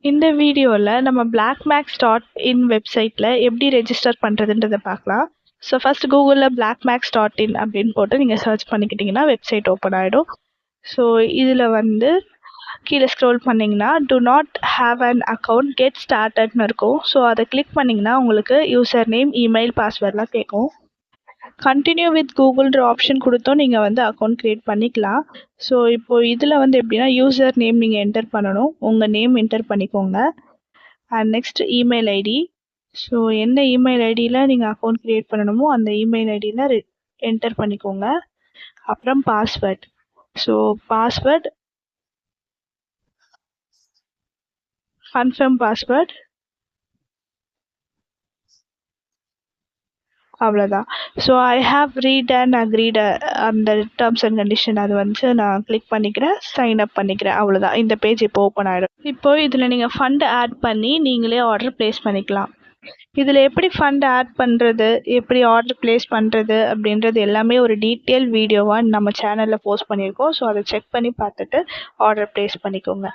இந்த வீடியோவில் நம்ம blackmax.in வெப்சைட்டில் எப்படி ரெஜிஸ்டர் பண்ணுறதுன்றதை பார்க்கலாம். ஸோ ஃபஸ்ட் கூகுளில் blackmax.in அப்படின்னு போட்டு நீங்கள் சர்ச் பண்ணிக்கிட்டிங்கன்னா வெப்சைட் ஓப்பன் ஆகிடும். ஸோ இதில் வந்து கீழே ஸ்க்ரோல் பண்ணிங்கன்னா do not have an account get startedனு இருக்கும். ஸோ அதை கிளிக் பண்ணிங்கன்னா உங்களுக்கு யூசர் நேம், இமெயில், பாஸ்வேர்ட்லாம் கேட்கும். கண்டினியூ வித் கூகுள்ன்ற ஆப்ஷன் கொடுத்தோம் நீங்கள் வந்து அக்கௌண்ட் க்ரியேட் பண்ணிக்கலாம். ஸோ இப்போது இதில் வந்து எப்படின்னா யூசர் நேம் நீங்கள் என்டர் பண்ணணும். உங்கள் நேம் என்டர் பண்ணிக்கோங்க. And next email ID. So என்ன இமெயில் ஐடியில் நீங்கள் அக்கௌண்ட் க்ரியேட் பண்ணணுமோ அந்த இமெயில் ஐடியில் என்டர் பண்ணிக்கோங்க. அப்புறம் password. So password, confirm password, அவ்வளோதான். So I have read and agreed அந்த டேர்ம்ஸ் அண்ட் கண்டிஷன் அது வந்து நான் கிளிக் பண்ணிக்கிறேன், சைன் அப் பண்ணிக்கிறேன். அவ்வளோதான். இந்த பேஜ் இப்போ ஓப்பன் ஆகிடும். இப்போ இதில் நீங்கள் ஃபண்ட் ஆட் பண்ணி நீங்களே ஆர்டர் ப்ளேஸ் பண்ணிக்கலாம். இதில் எப்படி ஃபண்ட் ஆட் பண்ணுறது, எப்படி ஆர்டர் ப்ளேஸ் பண்ணுறது அப்படின்றது எல்லாமே ஒரு டீட்டெயில் வீடியோவாக நம்ம சேனலில் போஸ்ட் பண்ணியிருக்கோம். ஸோ அதை செக் பண்ணி பார்த்துட்டு ஆர்டர் ப்ளேஸ் பண்ணிக்கோங்க.